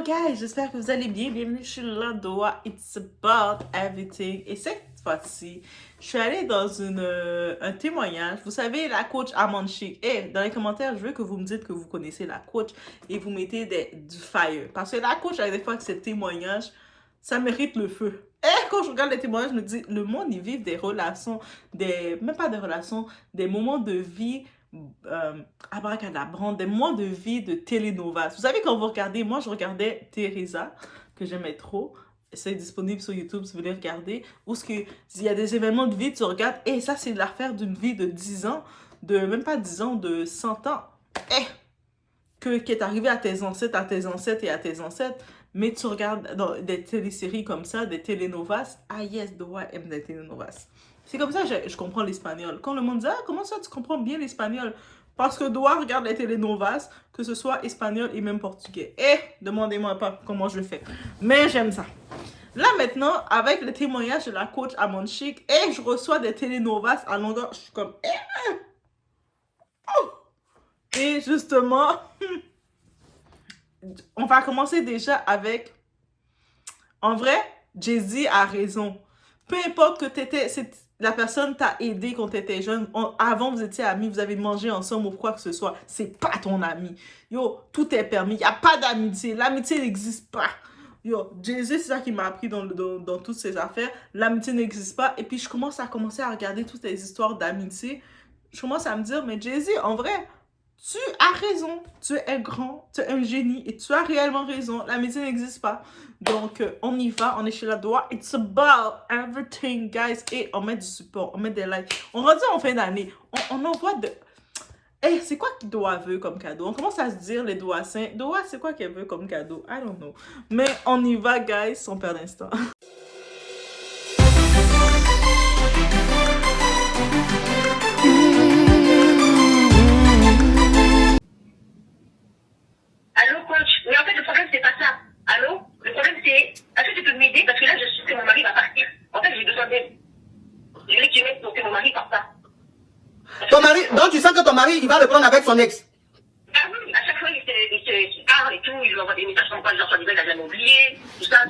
guys, j'espère que vous allez bien. Bienvenue chez Ladoa. It's about everything. Et cette fois-ci, je suis allée dans un témoignage. Vous savez, la coach Amanchik. Et dans les commentaires, je veux que vous me dites que vous connaissez la coach et vous mettez du fire. Parce que la coach, à des fois que ces témoignages, ça mérite le feu. Et quand je regarde les témoignages, je me dis, le monde, ils vivent des relations, même pas des relations, des moments de vie abracadabrantes, des moments de vie de telenovelas. Vous savez, quand vous regardez, moi, je regardais Teresa, que j'aimais trop. C'est disponible sur YouTube si vous voulez regarder. Où il y a des événements de vie, tu regardes, et ça, c'est l'affaire d'une vie de 10 ans, même pas 10 ans, de 100 ans. Qui est arrivé à tes ancêtres, à tes ancêtres et à tes ancêtres. Mais tu regardes dans des téléséries comme ça, des telenovelas. Ah yes, Doa aime des telenovelas. C'est comme ça que je comprends l'espagnol. Quand le monde dit, ah, comment ça tu comprends bien l'espagnol? Parce que Doa regarde les telenovelas, que ce soit espagnol et même portugais. Demandez-moi pas comment je le fais. Mais j'aime ça. Là maintenant, avec le témoignage de la coach Amanchik, je reçois des telenovelas à longueur. Je suis comme, Et justement, on va commencer déjà avec... En vrai, Jay-Z a raison. Peu importe que la personne t'a aidé quand t'étais jeune, avant vous étiez amis, vous avez mangé ensemble ou quoi que ce soit, c'est pas ton ami. Yo, tout est permis, il n'y a pas d'amitié, l'amitié n'existe pas. Yo, Jay-Z, c'est ça qui m'a appris dans toutes ces affaires, l'amitié n'existe pas. Et puis je commence à regarder toutes les histoires d'amitié. Je commence à me dire, mais Jay-Z, en vrai... Tu as raison, tu es grand, tu es un génie et tu as réellement raison. L'amitié n'existe pas. Donc, on y va, on est chez Ladoa. It's about everything, guys. Et on met du support, on met des likes. On rentre en fin d'année. On envoie de... c'est quoi que Doa veut comme cadeau? On commence à se dire, les Doa saints. Doa, c'est quoi qu'elle veut comme cadeau? I don't know. Mais on y va, guys, sans perdre d'instant. Ton mari, donc tu sens que ton mari, il va le prendre avec son ex. Ah oui, à chaque fois, il parle et tout, il lui envoie des messages comme quoi, genre, il a jamais oublié, tout ça.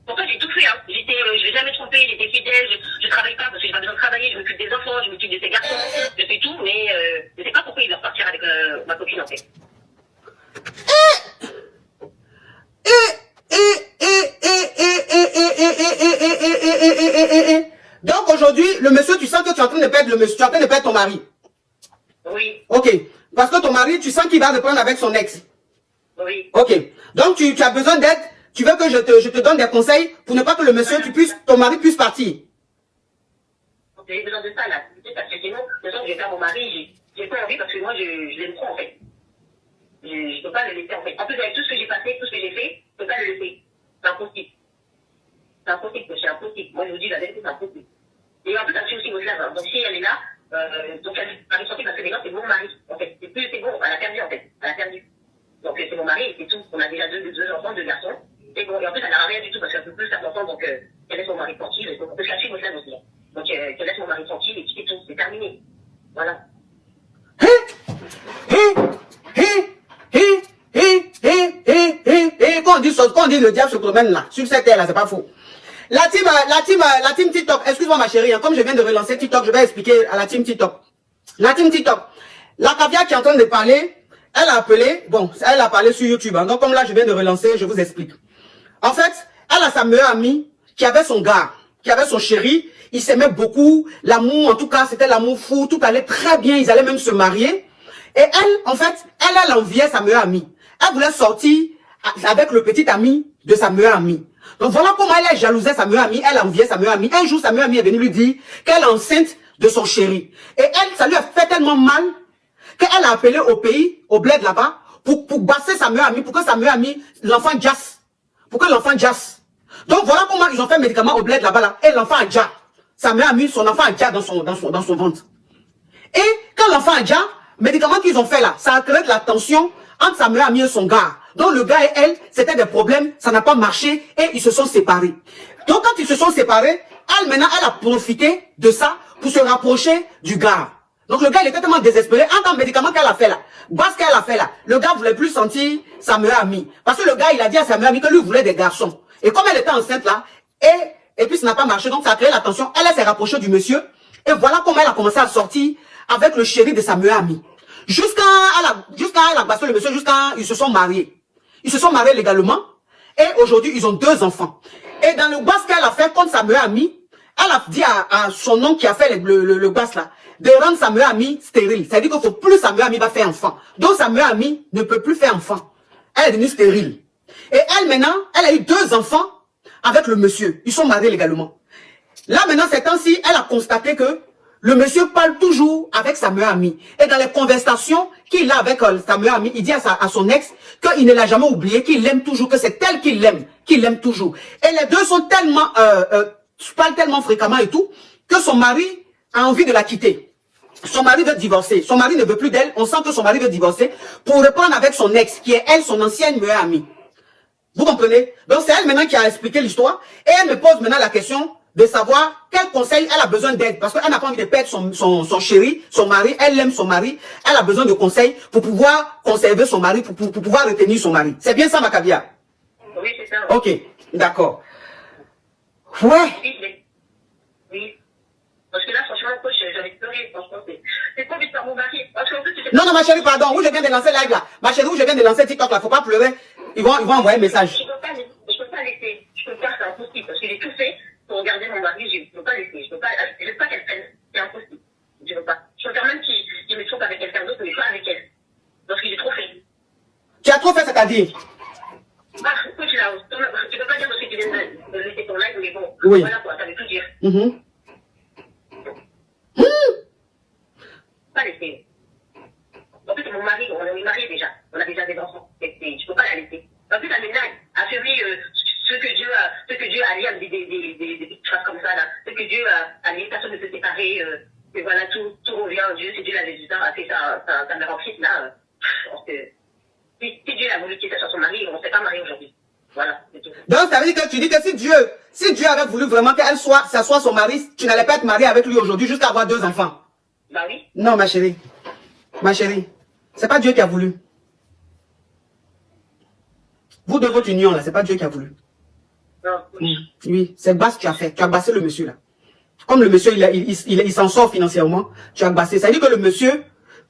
Pourtant, j'ai tout fait, hein. Je l'ai jamais trompé, j'étais fidèle, je travaille pas parce que j'ai pas besoin de travailler, je m'occupe des enfants, je m'occupe de ses garçons, je fais tout, mais je sais pas pourquoi il veut repartir avec ma copine, en fait. Donc aujourd'hui, le monsieur, tu sens que tu es en train de perdre le monsieur, tu es en train de perdre ton mari. Oui. Ok. Parce que ton mari, tu sens qu'il va reprendre avec son ex. Oui. Ok. Donc tu as besoin d'aide. Tu veux que je te donne des conseils pour ne pas que le monsieur, ton mari puisse partir. J'ai besoin de ça là. Parce que sinon, de toute façon, je vais faire mon mari, j'ai pas envie parce que moi, je l'aime trop en fait. Je peux pas le laisser en fait. En plus, avec tout ce que j'ai passé, tout ce que j'ai fait, je peux pas le laisser. C'est impossible. C'est impossible, c'est impossible. Moi, je vous dis la vérité, c'est impossible. Et en plus, elle fait aussi Moslave. Hein. Donc, si elle est là, donc elle va sortir parce que maintenant, c'est mon mari. En fait, c'est bon, elle a perdu en fait. Elle a perdu. Donc, c'est mon mari et c'est tout. On a déjà deux enfants, 2 garçons. Et bon, et en plus, elle n'a rien du tout parce qu'elle peut plus faire d'enfants. Donc, elle laisse mon mari tranquille. Donc, on peut se lâcher Moslave aussi. Donc, elle laisse mon mari tranquille et puis c'est tout. C'est terminé. Voilà. Quand on dit le diable se promène là, sur cette terre là, c'est pas faux. La team TikTok, excuse-moi ma chérie, hein, comme je viens de relancer TikTok, je vais expliquer à la team TikTok. La team TikTok, la Kavia qui est en train de parler, elle a appelé, elle a parlé sur YouTube, hein, donc comme là je viens de relancer, je vous explique. En fait, elle a sa meilleure amie qui avait son gars, qui avait son chéri, ils s'aimaient beaucoup, l'amour, en tout cas c'était l'amour fou, tout allait très bien, ils allaient même se marier. Et elle, en fait, elle enviait sa meilleure amie. Elle voulait sortir avec le petit ami de sa meilleure amie. Donc voilà comment elle jalousait sa meilleure amie, elle enviait sa meilleure amie. Un jour, sa meilleure amie est venue lui dire qu'elle est enceinte de son chéri. Et elle, ça lui a fait tellement mal qu'elle a appelé au pays, au bled là-bas, pour basser sa meilleure amie, pour que sa meilleure amie, l'enfant jasse. Pour que l'enfant jasse. Donc voilà comment ils ont fait un médicament au bled là-bas là. Et l'enfant a déjà. Sa meilleure amie, son enfant a déjà dans son ventre. Et quand l'enfant a déjà, médicament qu'ils ont fait là, ça a créé de la tension entre sa meilleure amie et son gars. Donc le gars et elle, c'était des problèmes, ça n'a pas marché et ils se sont séparés. Donc quand ils se sont séparés, elle maintenant, elle a profité de ça pour se rapprocher du gars. Donc le gars, il était tellement désespéré. En tant que médicament qu'elle a fait là, ce qu'elle a fait là, le gars voulait plus sentir sa meilleure amie. Parce que le gars, il a dit à sa meilleure amie que lui voulait des garçons. Et comme elle était enceinte là, et puis ça n'a pas marché, donc ça a créé la tension. Elle s'est rapprochée du monsieur. Et voilà comment elle a commencé à sortir avec le chéri de sa meilleure amie. Jusqu'à elle a passé le monsieur, jusqu'à ils se sont mariés. Ils se sont mariés légalement. Et aujourd'hui, ils ont 2 enfants. Et dans le bas qu'elle a fait contre sa meilleure amie, elle a dit à son oncle qui a fait le bas là, de rendre sa meilleure amie stérile. C'est-à-dire qu'il faut plus sa meilleure amie va faire enfant. Donc sa meilleure amie ne peut plus faire enfant. Elle est devenue stérile. Et elle maintenant, elle a eu 2 enfants avec le monsieur. Ils sont mariés légalement. Là maintenant, ces temps-ci, elle a constaté que le monsieur parle toujours avec sa meilleure amie. Et dans les conversations qu'il a avec sa meilleure amie, il dit à son ex qu'il ne l'a jamais oublié, qu'il l'aime toujours, que c'est elle qu'il l'aime toujours. Et les deux sont tellement, parlent tellement fréquemment et tout, que son mari a envie de la quitter. Son mari veut divorcer. Son mari ne veut plus d'elle. On sent que son mari veut divorcer pour reprendre avec son ex, qui est elle, son ancienne meilleure amie. Vous comprenez? Donc c'est elle maintenant qui a expliqué l'histoire. Et elle me pose maintenant la question de savoir quel conseil elle a besoin d'aide. Parce qu'elle n'a pas envie de perdre son chéri, son mari. Elle aime son mari. Elle a besoin de conseils pour pouvoir conserver son mari, pour pouvoir retenir son mari. C'est bien ça, Macabia? Oui, c'est ça. Ok, d'accord. Ouais. Oui. Parce que là, franchement, coach, j'avais pleuré. Franchement, c'est trop vite par mon mari. Parce qu'en plus, Non, ma chérie, pardon. Où je viens de lancer live là. Ma chérie, où je viens de lancer TikTok là. Faut pas pleurer. Ils vont envoyer un message. Je peux pas laisser. Je peux pas, c'est impossible. Parce que j'ai tout fait pour regarder mon mari. Je peux pas laisser. Je veux pas qu'elle prenne. C'est impossible. Je veux pas. Je préfère même qu'il me trompe avec quelqu'un d'autre, mais pas avec elle. Parce que j'ai trop fait. Tu as trop fait, c'est-à-dire? Ah, coach, là, tu peux pas dire parce que tu viens de laisser ton live, mais bon. Oui. Voilà quoi, ça veut tout dire. Pas laisser. En plus, mon mari, on est mariés déjà. On a déjà des enfants. Je peux pas la laisser. En plus, la ménage a servi ce que Dieu a lié avec des petites phrases comme ça, là. Ce que Dieu a lié, personne ne peut se séparer. Et voilà, tout revient en Dieu. Si Dieu l'avait dit ça, a fait ça mère en Christ, là. Si Dieu a voulu qu'il soit son mari, on ne s'est pas marié aujourd'hui. Voilà, c'est tout. Donc, ça veut dire que tu dis que si Dieu avait voulu vraiment qu'elle ça soit son mari, tu n'allais pas être marié avec lui aujourd'hui jusqu'à avoir 2 enfants. Bah oui. Non, ma chérie. Ma chérie. C'est pas Dieu qui a voulu. Vous de votre union là, c'est pas Dieu qui a voulu. Non, oui. Oui, c'est basse que tu as fait. Tu as bassé le monsieur là. Comme le monsieur, il s'en sort financièrement, tu as bassé. Ça veut dire que le monsieur,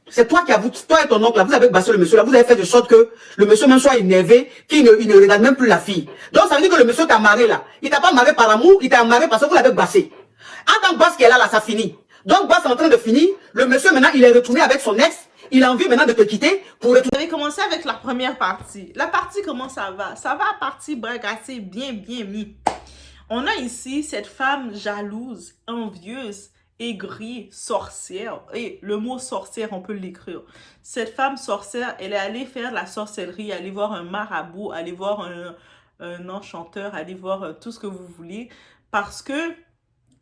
c'est toi qui as, toi et ton oncle là, vous avez bassé le monsieur là, vous avez fait de sorte que le monsieur même soit énervé, qu'il ne regarde même plus la fille. Donc ça veut dire que le monsieur t'a marré là. Il t'a pas marré par amour, il t'a marré parce que vous l'avez bassé. En tant que basse qui est là, ça finit. Donc basse est en train de finir, le monsieur maintenant il est retourné avec son ex, il a envie maintenant de te quitter pour retourner. Vous avez commencé avec la première partie. La partie, comment ça va? Ça va, partie bracassée, bien mis. On a ici cette femme jalouse, envieuse, aigrie, sorcière. Et le mot sorcière, on peut l'écrire. Cette femme sorcière, elle est allée faire la sorcellerie, aller voir un marabout, aller voir un enchanteur, aller voir tout ce que vous voulez. Parce que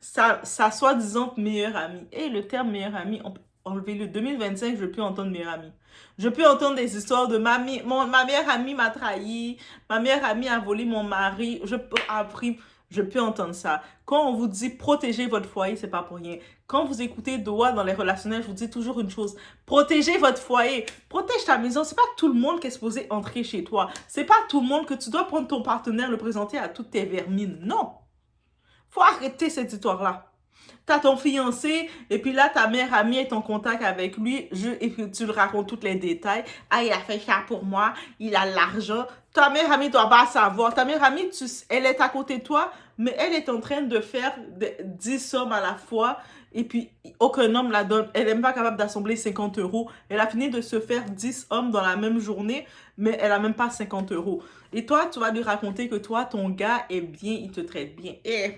sa soi-disant meilleure amie. Et le terme meilleure amie, on peut enlever le 2025, je peux entendre meilleure amie. Je peux entendre des histoires de ma meilleure amie m'a trahi, ma meilleure amie a volé mon mari. Je peux entendre ça. Quand on vous dit protéger votre foyer, c'est pas pour rien. Quand vous écoutez Doa dans les relationnels, je vous dis toujours une chose. Protégez votre foyer. Protège ta maison. C'est pas tout le monde qui est supposé entrer chez toi. C'est pas tout le monde que tu dois prendre ton partenaire, le présenter à toutes tes vermines. Non. Faut arrêter cette histoire-là. T'as ton fiancé, et puis là, ta meilleure amie est en contact avec lui, et puis tu le racontes tous les détails. Ah, il a fait ça pour moi, il a l'argent. Ta meilleure amie ne doit pas savoir. Ta meilleure amie, elle est à côté de toi, mais elle est en train de faire 10 hommes à la fois, et puis aucun homme la donne. Elle n'est même pas capable d'assembler 50 €. Elle a fini de se faire 10 hommes dans la même journée, mais elle n'a même pas 50 €. Et toi, tu vas lui raconter que toi, ton gars est bien, il te traite bien. Et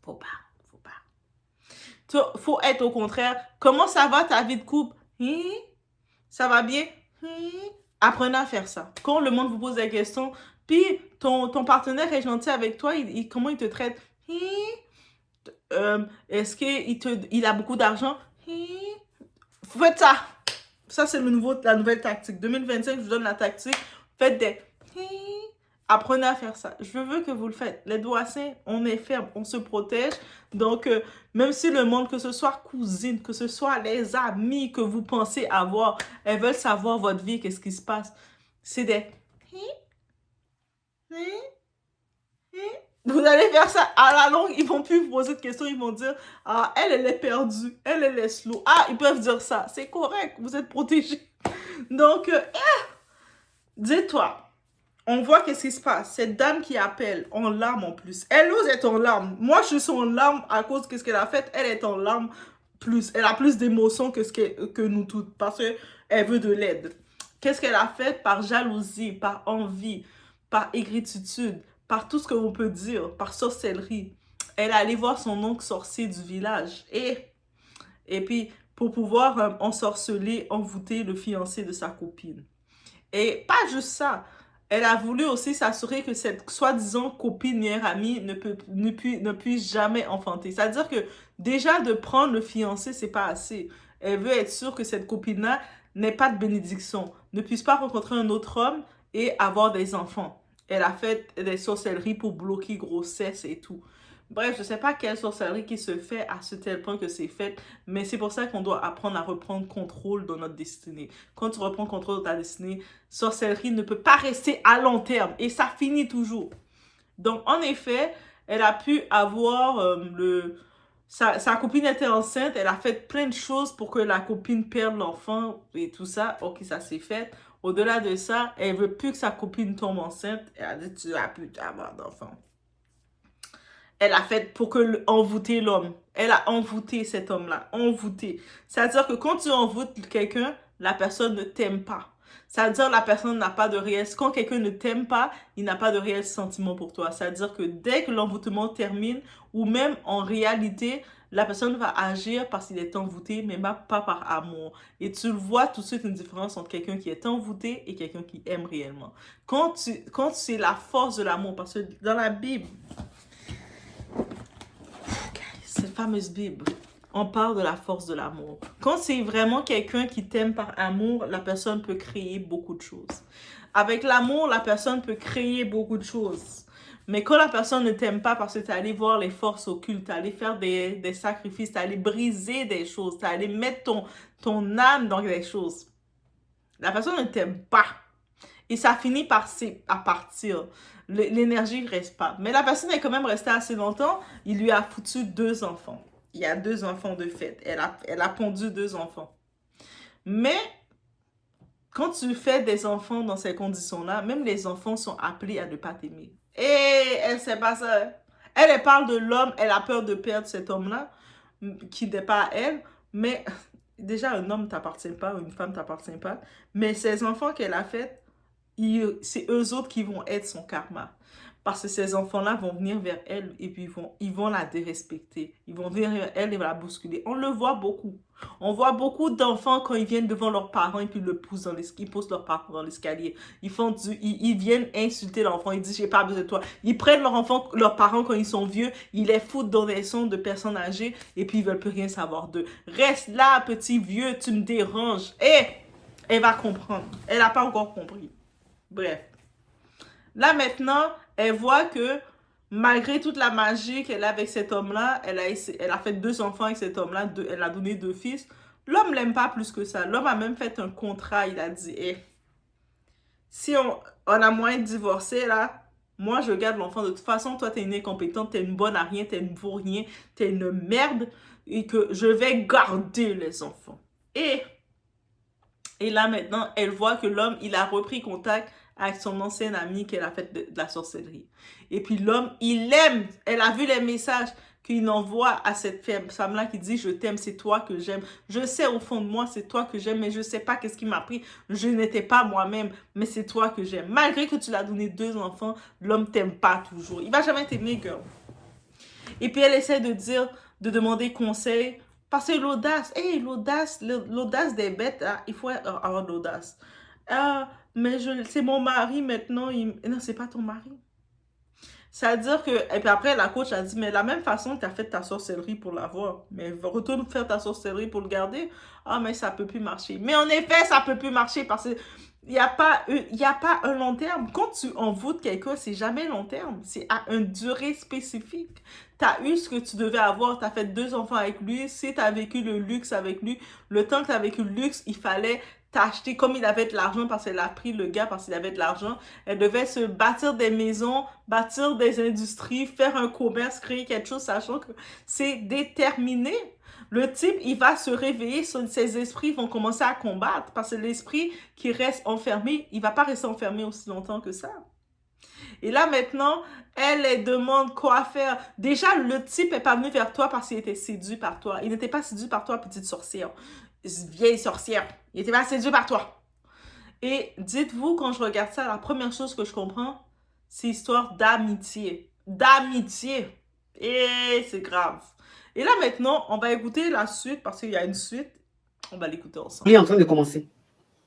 faut pas. Faut être au contraire. Comment ça va ta vie de couple? Ça va bien? Apprenez à faire ça. Quand le monde vous pose des questions, puis ton partenaire est gentil avec toi, comment il te traite? Est-ce qu'il a beaucoup d'argent? Faites ça. Ça, c'est la nouvelle tactique. 2025, je vous donne la tactique. Faites des... Apprenez à faire ça. Je veux que vous le faites. Les doigts saints, on est ferme, on se protège. Donc, même si le monde, que ce soit cousine, que ce soit les amis que vous pensez avoir, elles veulent savoir votre vie, qu'est-ce qui se passe. C'est des... Vous allez faire ça à la longue, ils vont plus vous poser de questions, ils vont dire « Ah, elle est perdue, elle est slow. » Ah, ils peuvent dire ça. C'est correct, vous êtes protégés. Donc, dis-toi, on voit qu'est-ce qui se passe. Cette dame qui appelle en larmes en plus. Elle ose être en larmes. Moi, je suis en larmes à cause de ce qu'elle a fait. Elle est en larmes plus. Elle a plus d'émotions que nous toutes parce qu'elle veut de l'aide. Qu'est-ce qu'elle a fait? Par jalousie, par envie, par aigritude, par tout ce que l'on peut dire, par sorcellerie. Elle est allée voir son oncle sorcier du village. Et puis, pour pouvoir ensorceler, envoûter le fiancé de sa copine. Et pas juste ça. Elle a voulu aussi s'assurer que cette soi-disant copine, meilleure amie, ne puisse jamais enfanter. C'est-à-dire que déjà de prendre le fiancé, c'est pas assez. Elle veut être sûre que cette copine-là n'ait pas de bénédiction, ne puisse pas rencontrer un autre homme et avoir des enfants. Elle a fait des sorcelleries pour bloquer grossesse et tout. Bref, je ne sais pas quelle sorcellerie qui se fait à ce tel point que c'est fait, mais c'est pour ça qu'on doit apprendre à reprendre contrôle de notre destinée. Quand tu reprends contrôle de ta destinée, sorcellerie ne peut pas rester à long terme et ça finit toujours. Donc, en effet, elle a pu avoir sa copine était enceinte, elle a fait plein de choses pour que la copine perde l'enfant et tout ça. Ok, ça s'est fait. Au-delà de ça, elle veut plus que sa copine tombe enceinte. Elle a dit, tu vas plus avoir d'enfant. Elle a fait pour envoûter l'homme. Elle a envoûté cet homme-là. Envoûté. C'est-à-dire que quand tu envoûtes quelqu'un, la personne ne t'aime pas. C'est-à-dire que la personne n'a pas de réel... Quand quelqu'un ne t'aime pas, il n'a pas de réel sentiment pour toi. C'est-à-dire que dès que l'envoûtement termine, ou même en réalité, la personne va agir parce qu'il est envoûté, mais pas par amour. Et tu le vois tout de suite une différence entre quelqu'un qui est envoûté et quelqu'un qui aime réellement. Quand c'est la force de l'amour, parce que dans la Bible, cette fameuse Bible, on parle de la force de l'amour. Quand c'est vraiment quelqu'un qui t'aime par amour, la personne peut créer beaucoup de choses. Avec l'amour, la personne peut créer beaucoup de choses. Mais quand la personne ne t'aime pas parce que tu es allé voir les forces occultes, tu es allé faire des sacrifices, tu es allé briser des choses, tu es allé mettre ton âme dans des choses, la personne ne t'aime pas. Et ça finit par partir. L'énergie ne reste pas. Mais la personne est quand même restée assez longtemps. Il lui a foutu 2 enfants. Il y a 2 enfants de fait. Elle a pondu 2 enfants. Mais quand tu fais des enfants dans ces conditions-là, même les enfants sont appelés à ne pas t'aimer. Et elle sait pas ça. Elle parle de l'homme. Elle a peur de perdre cet homme-là qui n'est pas à elle. Mais déjà, un homme ne t'appartient pas. Une femme ne t'appartient pas. Mais ces enfants qu'elle a faits, c'est eux autres qui vont être son karma. Parce que ces enfants-là vont venir vers elle et puis ils vont la dérespecter. Ils vont venir vers elle et vont la bousculer. On le voit beaucoup. On voit beaucoup d'enfants quand ils viennent devant leurs parents et puis ils poussent leurs parents dans l'escalier. Ils viennent insulter l'enfant. Ils disent, j'ai pas besoin de toi. Ils prennent leurs parents quand ils sont vieux. Ils les foutent dans des sons de personnes âgées et puis ils veulent plus rien savoir d'eux. Reste là, petit vieux, tu me déranges. Elle va comprendre. Elle n'a pas encore compris. Bref. Là, maintenant, elle voit que malgré toute la magie qu'elle a avec cet homme-là, elle a fait 2 enfants avec cet homme-là, elle a donné 2 fils. L'homme ne l'aime pas plus que ça. L'homme a même fait un contrat. Il a dit, si on a moyen de divorcer, là, moi, je garde l'enfant. De toute façon, toi, t'es une incompétente, t'es une bonne à rien, t'es une pour rien, t'es une merde, et que je vais garder les enfants. Et là, maintenant, elle voit que l'homme, il a repris contact avec son ancien ami qu'elle a fait de la sorcellerie. Et puis l'homme, il l'aime. Elle a vu les messages qu'il envoie à cette femme-là qui dit « Je t'aime, c'est toi que j'aime. Je sais au fond de moi, c'est toi que j'aime, mais je ne sais pas qu'est-ce qui m'a pris. Je n'étais pas moi-même, mais c'est toi que j'aime. » Malgré que tu l'as donné 2 enfants, l'homme t'aime pas toujours. Il va jamais t'aimer, girl. Et puis elle essaie de demander conseil. Parce que l'audace des bêtes, là, il faut avoir de l'audace. Mais c'est mon mari maintenant. Non, c'est pas ton mari. C'est-à-dire que, et puis après, la coach a dit, mais la même façon que tu as fait ta sorcellerie pour l'avoir, mais retourne faire ta sorcellerie pour le garder. Ah, mais ça peut plus marcher. Mais en effet, ça peut plus marcher parce que il n'y a pas un long terme. Quand tu envoûtes quelqu'un, c'est jamais long terme. C'est à une durée spécifique. Tu as eu ce que tu devais avoir. Tu as fait 2 enfants avec lui. Si tu as vécu le luxe avec lui, le temps que tu as vécu le luxe, il fallait t'acheter, comme il avait de l'argent parce qu'elle a pris le gars parce qu'il avait de l'argent, elle devait se bâtir des maisons, bâtir des industries, faire un commerce, créer quelque chose, sachant que c'est déterminé. Le type, il va se réveiller, ses esprits vont commencer à combattre parce que l'esprit qui reste enfermé, il va pas rester enfermé aussi longtemps que ça. Et là, maintenant, elle demande quoi faire. Déjà, le type est pas venu vers toi parce qu'il était séduit par toi. Il n'était pas séduit par toi, petite sorcière. Vieille sorcière. Il était pas séduit par toi. Et dites-vous, quand je regarde ça, la première chose que je comprends, c'est l'histoire d'amitié. D'amitié. Et c'est grave. Et là, maintenant, on va écouter la suite parce qu'il y a une suite. On va l'écouter ensemble. Il est en train de commencer.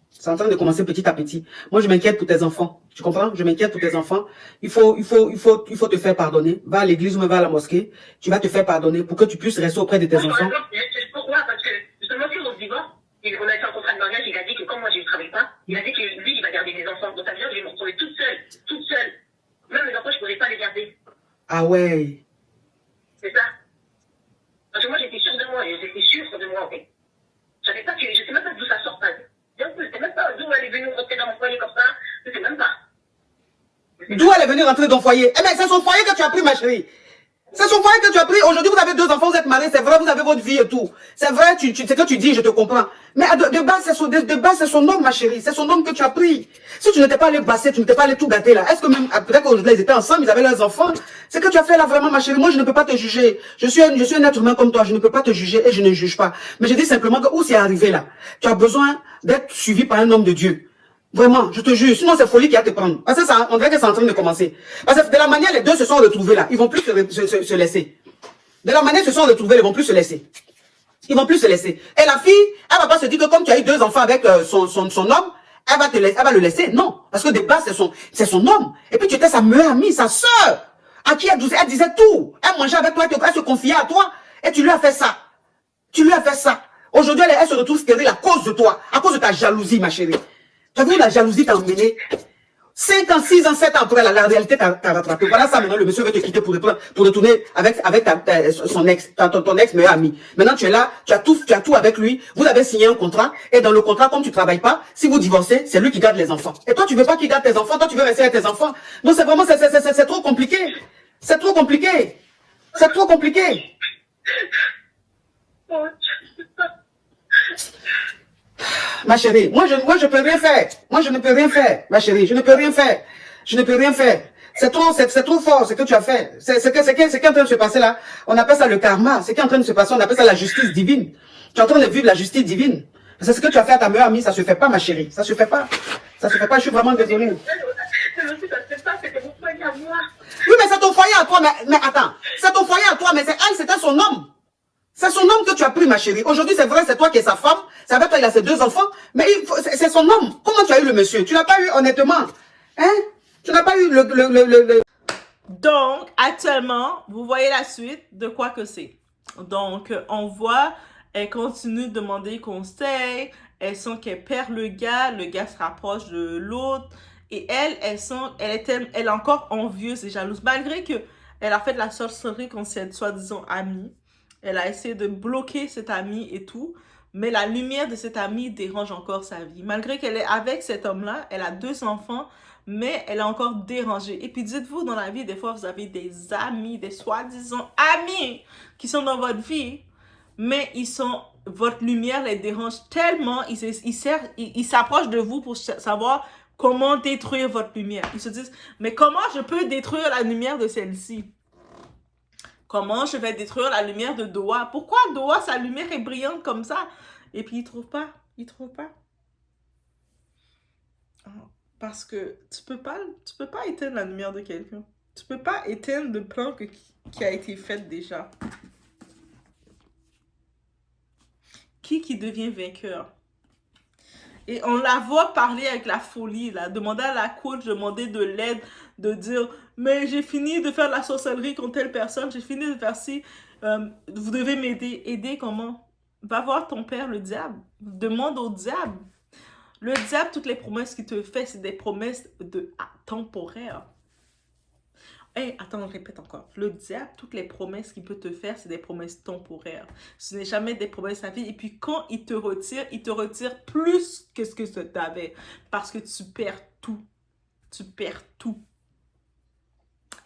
C'est en train de commencer petit à petit. Moi, je m'inquiète pour tes enfants. Tu comprends? Je m'inquiète pour tes enfants. Il faut te faire pardonner. Va à l'église ou va à la mosquée. Tu vas te faire pardonner pour que tu puisses rester auprès de tes enfants. Pourquoi? Parce que, justement, si on se divorce, on a fait un contrat de mariage, il a dit que comme moi, je ne travaille pas, il a dit que lui, il va garder les enfants. Donc, ça veut dire que je vais me retrouver toute seule. Même les enfants, je ne pourrais pas les garder. Ah ouais. C'est ça. Parce que moi, j'étais sûre de moi, en fait. Je sais même pas d'où ça sort. Je sais même pas d'où elle est venue rentrer dans mon foyer comme ça. Je sais même pas. D'où elle est venue rentrer dans ton foyer? Eh bien, c'est son foyer que tu as pris, ma chérie. C'est son foyer que tu as pris. Aujourd'hui, vous avez 2 enfants, vous êtes mariés. C'est vrai, vous avez votre vie et tout. C'est vrai, c'est que tu dis, je te comprends. Mais de base, c'est son homme, ma chérie. C'est son homme que tu as pris. Si tu n'étais pas allé passer, tu n'étais pas allé tout gâter là. Est-ce que même, peut-être qu'aujourd'hui, ils étaient ensemble, ils avaient leurs enfants. C'est que tu as fait là vraiment, ma chérie. Moi, je ne peux pas te juger. Je suis un être humain comme toi. Je ne peux pas te juger et je ne juge pas. Mais je dis simplement que où c'est arrivé là. Tu as besoin d'être suivi par un homme de Dieu. Vraiment, je te jure, sinon c'est folie qui va te prendre. Parce que ça, on dirait que c'est en train de commencer. Parce que de la manière, les deux se sont retrouvés là, ils vont plus se laisser. De la manière, ils se sont retrouvés, ils vont plus se laisser. Ils vont plus se laisser. Et la fille, elle va pas se dire que comme tu as eu 2 enfants avec son homme, elle va le laisser. Non. Parce que de base, c'est son homme. Et puis tu étais sa meilleure amie, sa sœur, à qui elle disait tout. Elle mangeait avec toi, elle se confiait à toi. Et tu lui as fait ça. Tu lui as fait ça. Aujourd'hui, elle se retrouve stérile à cause de toi, à cause de ta jalousie, ma chérie. Tu as vu, la jalousie t'a emmené 5 ans, 6 ans, 7 ans après, la réalité t'a rattrapé. Voilà ça, maintenant, le monsieur veut te quitter pour retourner avec son ex, ton ex meilleur ami. Maintenant, tu es là, tu as tout avec lui, vous avez signé un contrat, et dans le contrat, comme tu travailles pas, si vous divorcez, c'est lui qui garde les enfants. Et toi, tu veux pas qu'il garde tes enfants, toi, tu veux rester avec tes enfants. Donc, c'est vraiment, c'est trop compliqué. C'est trop compliqué. C'est trop compliqué. Ma chérie, moi je peux rien faire. Moi je ne peux rien faire, ma chérie, je ne peux rien faire. Je ne peux rien faire. C'est trop fort ce que tu as fait. C'est qui est en train de se passer là. On appelle ça le karma. Ce qui est en train de se passer, on appelle ça la justice divine. Tu es en train de vivre la justice divine. C'est ce que tu as fait à ta meilleure amie, ça se fait pas, ma chérie. Ça se fait pas. Ça se fait pas, je suis vraiment désolée. Oui, mais c'est ton foyer à toi, mais attends. C'est ton foyer à toi, mais c'était son homme. C'est son homme que tu as pris, ma chérie. Aujourd'hui, c'est vrai, c'est toi qui es sa femme. C'est avec toi, il a ses 2 enfants. Mais c'est son homme. Comment tu as eu le monsieur? Tu l'as pas eu, honnêtement. Hein? Tu n'as pas eu le... Donc, actuellement, vous voyez la suite de quoi que c'est. Donc, on voit, elle continue de demander conseil. Elle sent qu'elle perd le gars se rapproche de l'autre. Et elle est encore envieuse et jalouse. Malgré que elle a fait de la sorcellerie contre cette soi-disant amie. Elle a essayé de bloquer cette amie et tout. Mais la lumière de cette amie dérange encore sa vie. Malgré qu'elle est avec cet homme-là, elle a 2 enfants, mais elle est encore dérangée. Et puis dites-vous, dans la vie, des fois, vous avez des amis, des soi-disant amis qui sont dans votre vie, mais votre lumière les dérange tellement, ils s'approchent de vous pour savoir comment détruire votre lumière. Ils se disent, mais comment je peux détruire la lumière de celle-ci? Comment je vais détruire la lumière de Doha? Pourquoi Doha, sa lumière est brillante comme ça? Et puis, il trouve pas. Parce que tu peux pas éteindre la lumière de quelqu'un. Tu peux pas éteindre le plan qui a été fait déjà. Qui devient vainqueur? Et on la voit parler avec la folie, là, demander à la coach, demander de l'aide, de dire, mais j'ai fini de faire la sorcellerie contre telle personne, j'ai fini de faire ci, vous devez m'aider. Aider comment? Va voir ton père, le diable. Demande au diable. Le diable, toutes les promesses qu'il te fait, c'est des promesses temporaires. Hey, attends, on répète encore. Le diable, toutes les promesses qu'il peut te faire, c'est des promesses temporaires. Ce n'est jamais des promesses à vie. Et puis quand il te retire plus que ce que tu avais. Parce que tu perds tout. Tu perds tout.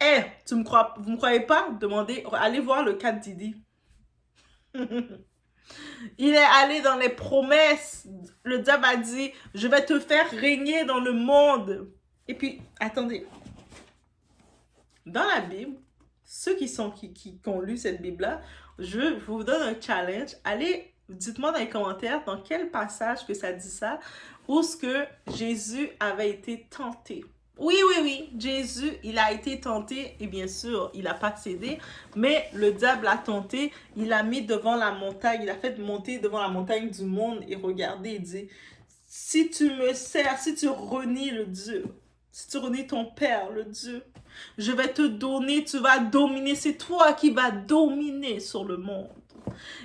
Eh, vous me croyez pas? Demandez, allez voir le cas de Didi. Il est allé dans les promesses. Le diable a dit, je vais te faire régner dans le monde. Et puis, attendez. Dans la Bible, ceux qui ont lu cette Bible-là, je vous donne un challenge. Allez, dites-moi dans les commentaires dans quel passage que ça dit ça, où est-ce que Jésus avait été tenté. Oui, Jésus, il a été tenté et bien sûr, il n'a pas cédé, mais le diable l'a tenté, il l'a mis devant la montagne, il a fait monter devant la montagne du monde et regardez, il dit, si tu me sers, si tu renies le Dieu, si tu renies ton Père, le Dieu, je vais te donner, tu vas dominer, c'est toi qui vas dominer sur le monde.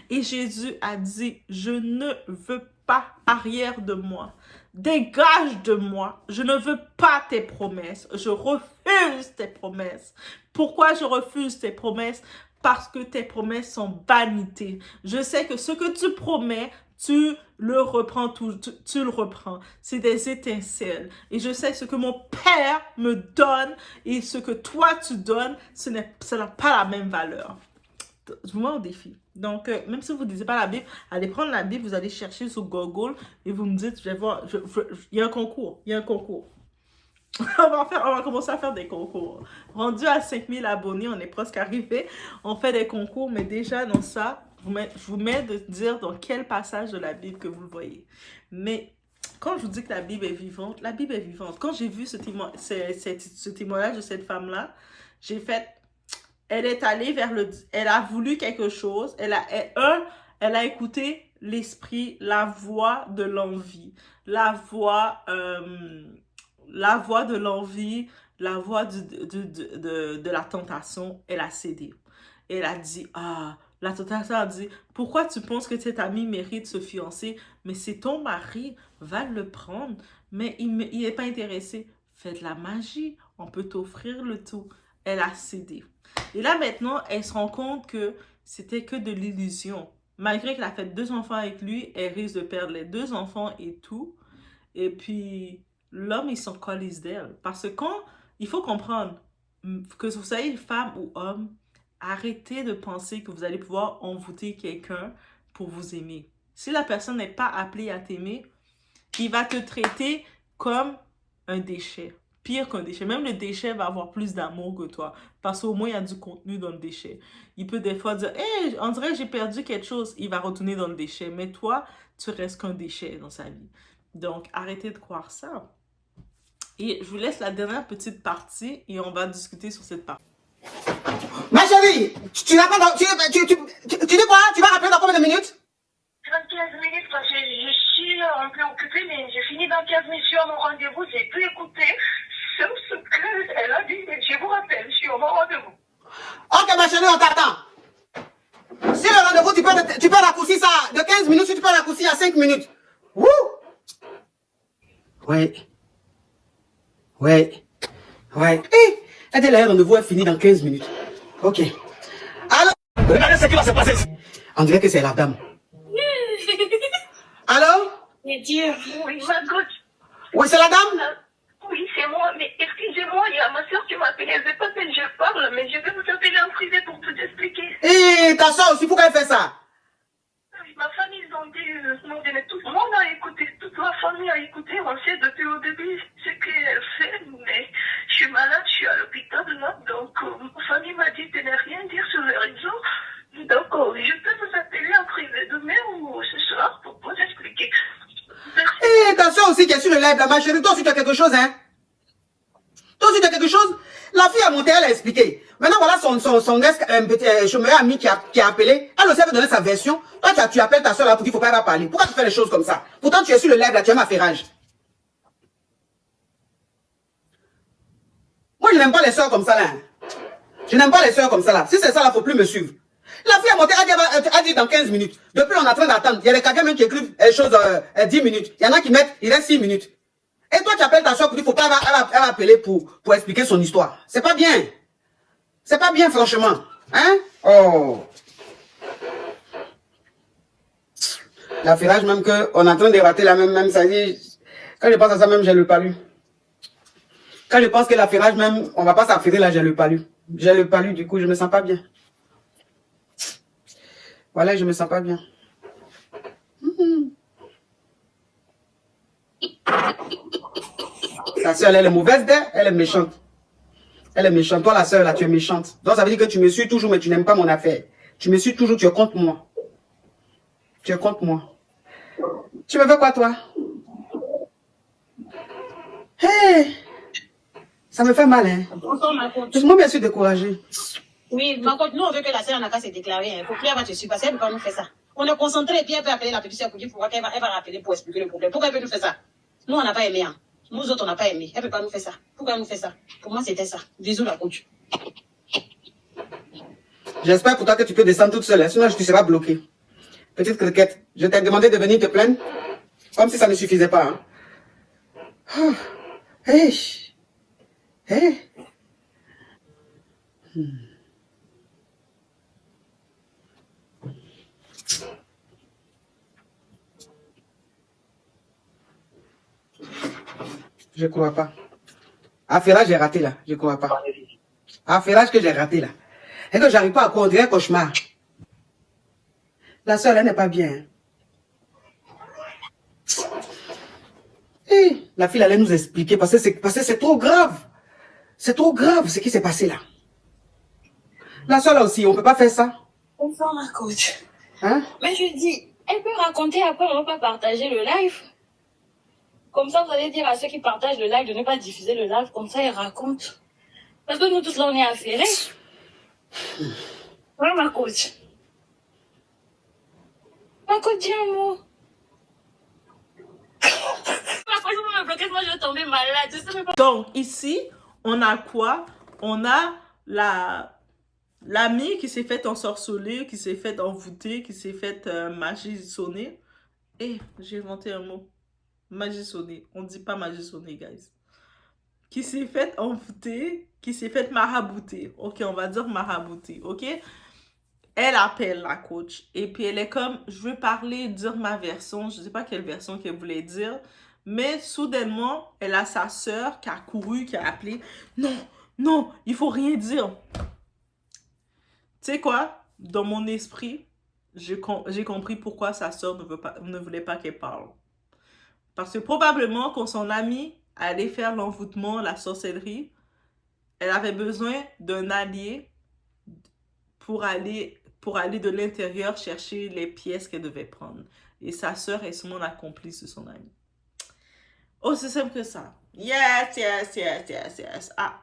Et Jésus a dit, je ne veux pas arrière de moi. Dégage de moi. Je ne veux pas tes promesses. Je refuse tes promesses. Pourquoi je refuse tes promesses? Parce que tes promesses sont vanité. Je sais que ce que tu promets, tu le reprends, tu le reprends. C'est des étincelles. Et je sais ce que mon Père me donne et ce que toi tu donnes, ça n'a pas la même valeur. Je vous mets au défi. Donc, même si vous ne lisez pas la Bible, allez prendre la Bible, vous allez chercher sur Google et vous me dites, je vais voir, il y a un concours, on va commencer à faire des concours. Rendu à 5000 abonnés, on est presque arrivé. On fait des concours, mais déjà dans ça, je vous mets de dire dans quel passage de la Bible que vous le voyez. Mais quand je vous dis que la Bible est vivante, la Bible est vivante. Quand j'ai vu ce témoignage de cette femme-là, j'ai fait... Elle est allée vers elle a voulu quelque chose. Elle a écouté l'esprit, la voix de l'envie. La voix de l'envie, la voix de la tentation. Elle a cédé. Elle a dit, la tentation a dit, pourquoi tu penses que cet ami mérite de se fiancer? Mais c'est ton mari, va le prendre. Mais il n'est pas intéressé. Fais de la magie, on peut t'offrir le tout. Elle a cédé. Et là, maintenant, elle se rend compte que c'était que de l'illusion. Malgré qu'elle a fait 2 enfants avec lui, elle risque de perdre les 2 enfants et tout. Et puis, l'homme, il s'en calisse d'elle. Parce que il faut comprendre que vous soyez femme ou homme, arrêtez de penser que vous allez pouvoir envoûter quelqu'un pour vous aimer. Si la personne n'est pas appelée à t'aimer, il va te traiter comme un déchet. Pire qu'un déchet. Même le déchet va avoir plus d'amour que toi. Parce qu'au moins, il y a du contenu dans le déchet. Il peut des fois dire, hey, on dirait que j'ai perdu quelque chose. Il va retourner dans le déchet. Mais toi, tu restes qu'un déchet dans sa vie. Donc, arrêtez de croire ça. Et je vous laisse la dernière petite partie et on va discuter sur cette partie. Ma chérie, tu n'as pas... Tu dis quoi? Tu vas rappeler dans combien de minutes? 15 minutes parce que je suis un peu occupée, mais j'ai fini dans 15 minutes sur mon rendez-vous, j'ai pu écouter. Sauf ce qu'elle a dit, je vous rappelle, je suis au mon rendez-vous. Ok, ma chérie, on t'attend. Si le rendez-vous, tu peux raccourcir ça de 15 minutes, si tu peux raccourcir à 5 minutes. Wouh! Ouais. Elle dit, le rendez-vous est fini dans 15 minutes. Ok. Alors, regardez ce qui va se passer ici. On dirait que c'est la dame. Allô? Mais Dieu, oui, Margot. Oui, c'est la dame? Oui, c'est moi, mais excusez-moi, il y a ma soeur qui m'a appelé, elle veut pas que je parle, mais je vais vous appeler en privé pour tout expliquer. Et ta soeur aussi, pourquoi elle fait ça? Ma famille, ils ont dit, mais tout le monde a écouté, toute ma famille a écouté, on sait depuis au début ce qu'elle fait, mais je suis malade, je suis à l'hôpital là, donc ma famille m'a dit de ne rien dire sur les réseaux, donc je peux vous appeler en privé demain ou ce soir pour vous expliquer. Et ta soeur aussi qui est sur le live, là, ma chérie, toi aussi tu as quelque chose, hein? Toi aussi tu as quelque chose? La fille a monté, elle a expliqué. Maintenant, voilà son meilleur ami qui a appelé. Elle aussi avait donné sa version. Toi, tu appelles ta soeur là pour dire qu'il ne faut pas parler. Pourquoi tu fais les choses comme ça? Pourtant, tu es sur le live là, tu aimes ma ferrage. Moi, je n'aime pas les soeurs comme ça là. Je n'aime pas les soeurs comme ça là. Si c'est ça là, il ne faut plus me suivre. La fille a monté, a dit dans 15 minutes. Depuis, on est en train d'attendre. Il y a des caviars même qui écrivent les choses 10 minutes. Il y en a qui mettent, il reste 6 minutes. Et toi, tu appelles ta soeur pour dire qu'il ne faut pas, elle va appeler pour expliquer son histoire. C'est pas bien. C'est pas bien, franchement. Hein? Oh. La ferrage même qu'on est en train de rater la même, ça dit, quand je pense à ça même, j'ai le palu. Quand je pense que la ferrage même, on va pas s'affairer là, j'ai le palu. J'ai le palu, du coup, je me sens pas bien. Voilà, je me sens pas bien. Ta soeur, elle est mauvaise d'elle, elle est méchante. Elle est méchante. Toi, la soeur, là, tu es méchante. Donc, ça veut dire que tu me suis toujours, mais tu n'aimes pas mon affaire. Tu me suis toujours, tu es contre moi. Tu es contre moi. Tu me veux quoi, toi? Hey! Ça me fait mal, hein? Bonsoir, ma coach. Moi, je suis découragée. Oui, ma coach, nous, on veut que la sœur n'a qu'à se déclarer. Il ne faut plus avoir te suivre parce qu'elle ne peut pas nous faire ça. On est concentré et puis elle peut appeler la petite sœur pour dire pourquoi elle va rappeler pour expliquer le problème. Pourquoi elle peut nous faire ça? Nous, on n'a pas aimé. Hein. Nous autres, on n'a pas aimé. Elle ne peut pas nous faire ça. Pourquoi elle nous fait ça? Pour moi, c'était ça. Bisous, la coach. J'espère pour toi que tu peux descendre toute seule, hein, sinon tu seras bloqué. Petite criquette, je t'ai demandé de venir te plaindre, comme si ça ne suffisait pas. Hein. Oh. Hey. Hey. Je crois pas. Affairage, j'ai raté là. Je crois pas. Affairage que j'ai raté là. Et que j'arrive pas à conduire un cauchemar. La soeur, elle n'est pas bien. Et la fille allait nous expliquer parce que c'est trop grave. C'est trop grave ce qui s'est passé là. La soeur là aussi, on peut pas faire ça. Bonsoir, ma coach. Hein? Mais je dis, elle peut raconter après, on ne va pas partager le live. Comme ça, vous allez dire à ceux qui partagent le live de ne pas diffuser le live. Comme ça, ils racontent. Parce que nous tous là, on est affairés. Ouais, ma coach. Ma coach, dis un mot. Ma coach, vous me bloquez, moi je vais tomber malade. Je sais même pas. Donc, ici, on a quoi? On a l'amie qui s'est fait ensorceler, qui s'est fait envoûter, qui s'est fait magisonner. Et j'ai inventé un mot. Magisonner. On ne dit pas magisonner, guys. Qui s'est fait envoûter, qui s'est fait marabouter. Ok, on va dire marabouter, ok? Elle appelle la coach. Et puis elle est comme, je veux parler, dire ma version. Je ne sais pas quelle version qu'elle voulait dire. Mais soudainement, elle a sa sœur qui a couru, qui a appelé. Non, non, il faut rien dire. Tu sais quoi? Dans mon esprit, j'ai compris pourquoi sa sœur ne voulait pas qu'elle parle. Parce que probablement, quand son amie allait faire l'envoûtement, la sorcellerie, elle avait besoin d'un allié pour aller de l'intérieur chercher les pièces qu'elle devait prendre. Et sa sœur est souvent la complice de son amie. Aussi simple que ça. Yes, yes, yes, yes, yes. Ah,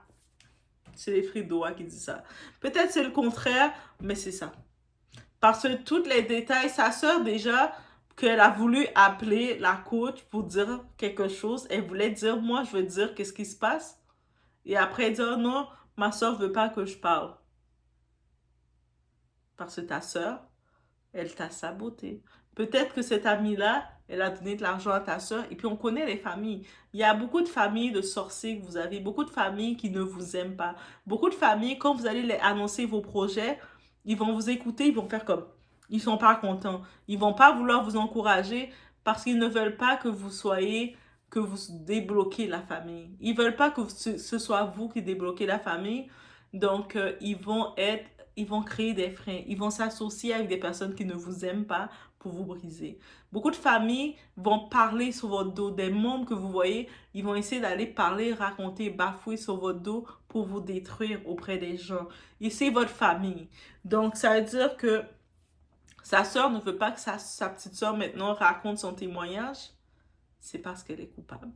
c'est les Fridois qui disent ça. Peut-être c'est le contraire, mais c'est ça. Parce que tous les détails, sa sœur déjà, qu'elle a voulu appeler la coach pour dire quelque chose, elle voulait dire, moi je veux dire qu'est-ce qui se passe. Et après elle dit, oh non, ma sœur veut pas que je parle. Parce que ta sœur, elle t'a saboté. Peut-être que cette amie-là, elle a donné de l'argent à ta sœur. Et puis, on connaît les familles. Il y a beaucoup de familles de sorciers que vous avez. Beaucoup de familles qui ne vous aiment pas. Beaucoup de familles, quand vous allez les annoncer vos projets, ils vont vous écouter, ils vont faire comme... Ils sont pas contents. Ils vont pas vouloir vous encourager parce qu'ils ne veulent pas que vous soyez... que vous débloquez la famille. Ils veulent pas que ce soit vous qui débloquez la famille. Donc, ils vont créer des freins. Ils vont s'associer avec des personnes qui ne vous aiment pas pour vous briser. Beaucoup de familles vont parler sur votre dos. Des membres que vous voyez, ils vont essayer d'aller parler, raconter, bafouer sur votre dos pour vous détruire auprès des gens. Et c'est votre famille. Donc, ça veut dire que sa sœur ne veut pas que sa petite sœur maintenant raconte son témoignage. C'est parce qu'elle est coupable.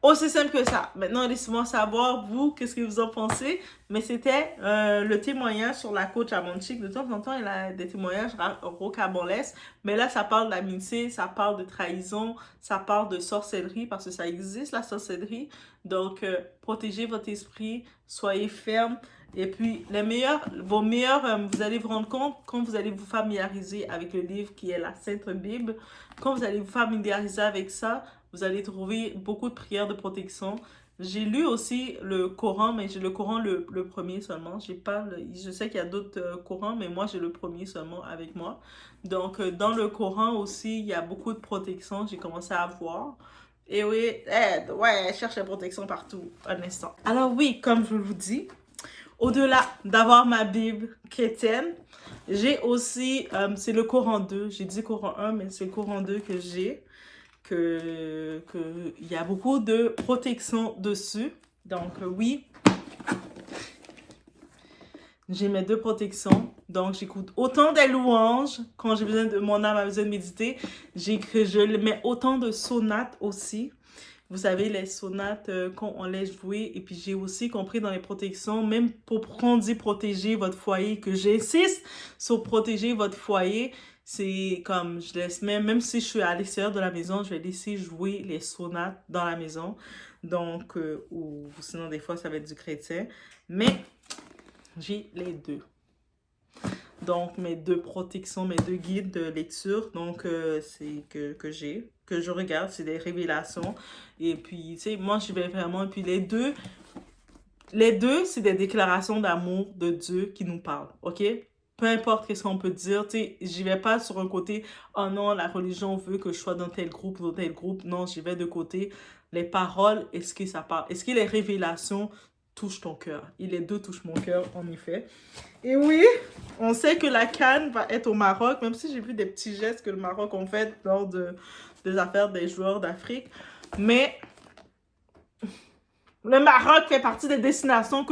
Aussi simple que ça. Maintenant, laissez-moi savoir, vous, qu'est-ce que vous en pensez. Mais c'était le témoignage sur la coach Amanchik. De temps en temps, il a des témoignages rocambolesques. Mais là, ça parle d'amitié, ça parle de trahison, ça parle de sorcellerie, parce que ça existe, la sorcellerie. Donc, protégez votre esprit, soyez ferme. Et puis, vous allez vous rendre compte quand vous allez vous familiariser avec le livre qui est la Sainte Bible. Quand vous allez vous familiariser avec ça, vous allez trouver beaucoup de prières de protection. J'ai lu aussi le Coran, mais j'ai le Coran le premier seulement. Je sais qu'il y a d'autres Corans, mais moi j'ai le premier seulement avec moi. Donc dans le Coran aussi, il y a beaucoup de protection. J'ai commencé à voir. Et oui, ouais, cherche la protection partout, un instant. Alors oui, comme je vous dis, au-delà d'avoir ma Bible chrétienne, j'ai aussi, c'est le Coran 2. J'ai dit Coran 1, mais c'est le Coran 2 que j'ai. Il y a beaucoup de protection dessus. Donc, oui, j'ai mes 2 protections. Donc, j'écoute autant des louanges quand j'ai besoin de mon âme a besoin de méditer. Je mets autant de sonates aussi. Vous savez, les sonates, quand on les jouait. Et puis, j'ai aussi compris dans les protections, même pour qu'on dit protéger votre foyer, que j'insiste sur protéger votre foyer. C'est comme, je laisse même si je suis à l'extérieur de la maison, je vais laisser jouer les sonates dans la maison. Donc, ou sinon, des fois, ça va être du chrétien. Mais, j'ai les 2. Donc, mes 2 protections, mes 2 guides de lecture. Donc, c'est que je regarde, c'est des révélations. Et puis, tu sais, moi, je vais vraiment... Et puis, les deux, c'est des déclarations d'amour de Dieu qui nous parlent, ok? Peu importe qu'est-ce qu'on peut dire, tu sais, j'y vais pas sur un côté, oh non, la religion veut que je sois dans tel groupe ou dans tel groupe. Non, j'y vais de côté. Les paroles, est-ce que ça parle? Est-ce que les révélations touchent ton cœur? Et les 2 touchent mon cœur, en effet. Et oui, on sait que la CAN va être au Maroc, même si j'ai vu des petits gestes que le Maroc ont fait lors des affaires des joueurs d'Afrique. Mais le Maroc fait partie des destinations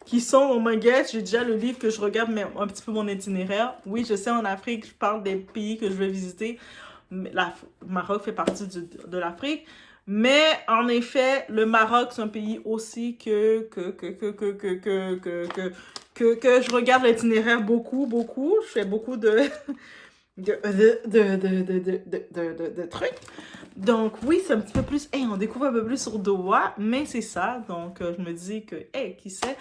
qui sont au Manguette. J'ai déjà le livre que je regarde, mais un petit peu mon itinéraire. Oui, je sais, en Afrique, je parle des pays que je vais visiter. Le Maroc fait partie de l'Afrique. Mais, en effet, le Maroc, c'est un pays aussi que je regarde l'itinéraire beaucoup. Je fais beaucoup de trucs. Donc, oui, c'est un petit peu plus... on découvre un peu plus sur Doha, mais c'est ça. Donc, je me dis que, qui sait...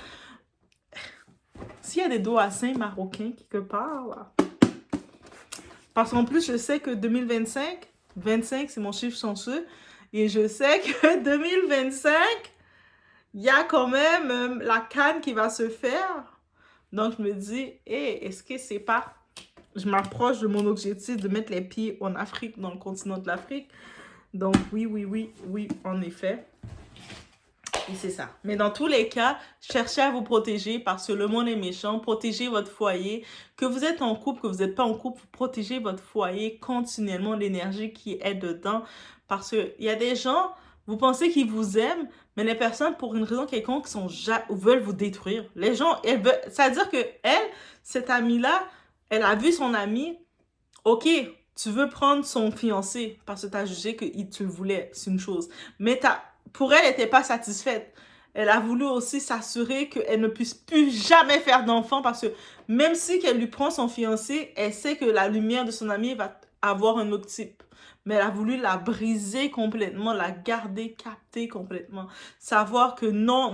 S'il y a des Dohassins marocains quelque part, là. Parce qu'en plus, je sais que 2025, 25, c'est mon chiffre chanceux. Et je sais que 2025, il y a quand même la CAN qui va se faire. Donc, je me dis, est-ce que c'est pas... Je m'approche de mon objectif de mettre les pieds en Afrique, dans le continent de l'Afrique. Donc, oui, en effet. Et c'est ça. Mais dans tous les cas, cherchez à vous protéger parce que le monde est méchant. Protégez votre foyer. Que vous êtes en couple, que vous n'êtes pas en couple, protégez votre foyer continuellement, l'énergie qui est dedans. Parce qu'il y a des gens, vous pensez qu'ils vous aiment, mais les personnes, pour une raison quelconque, veulent vous détruire. Les gens, c'est-à-dire que cette amie-là, elle a vu son ami, ok, tu veux prendre son fiancé parce que tu as jugé que tu le voulais, c'est une chose. Mais pour elle n'était pas satisfaite. Elle a voulu aussi s'assurer qu'elle ne puisse plus jamais faire d'enfant parce que même si qu'elle lui prend son fiancé, elle sait que la lumière de son ami va avoir un autre type. Mais elle a voulu la briser complètement, la garder, capter complètement. Savoir que non,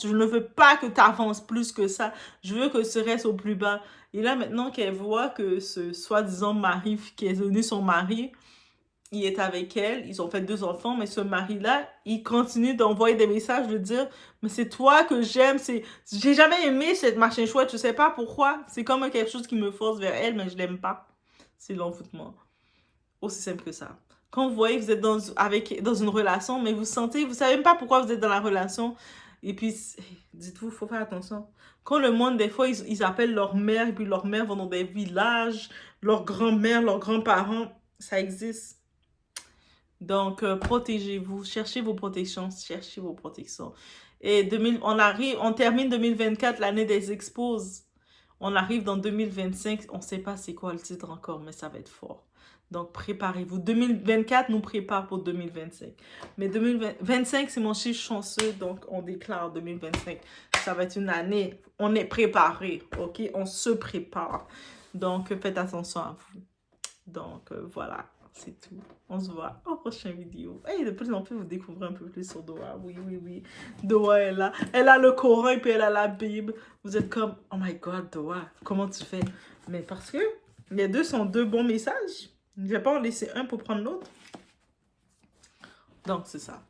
je ne veux pas que tu avances plus que ça. Je veux que tu restes au plus bas. Et là, maintenant qu'elle voit que ce soi-disant mari qui est devenu son mari, il est avec elle, ils ont fait 2 enfants, mais ce mari-là, il continue d'envoyer des messages, de dire « Mais c'est toi que j'aime, j'ai jamais aimé cette machin chouette, je sais pas pourquoi. C'est comme quelque chose qui me force vers elle, mais je l'aime pas. » C'est l'envoûtement. Aussi simple que ça. Quand vous voyez que vous êtes dans une relation, mais vous savez même pas pourquoi vous êtes dans la relation, et puis, dites-vous, il faut faire attention. Quand le monde, des fois, ils appellent leur mère, et puis leur mère vont dans des villages, leur grand-mère, leurs grands-parents, ça existe. Donc, protégez-vous, cherchez vos protections. Et on termine 2024, l'année des expos. On arrive dans 2025, on ne sait pas c'est quoi le titre encore, mais ça va être fort. Donc, préparez-vous. 2024 nous prépare pour 2025. Mais 2025, c'est mon chiffre chanceux, donc on déclare 2025. Ça va être une année. On est préparé, OK? On se prépare. Donc, faites attention à vous. Donc, voilà, c'est tout. On se voit au prochain vidéo. Et de plus en plus, vous découvrez un peu plus sur Doa. Oui, oui, oui. Doa est là. Elle a le Coran et puis elle a la Bible. Vous êtes comme, oh my God, Doa, comment tu fais? Mais parce que les deux sont deux bons messages. Je vais pas en laisser un pour prendre l'autre. Donc, c'est ça.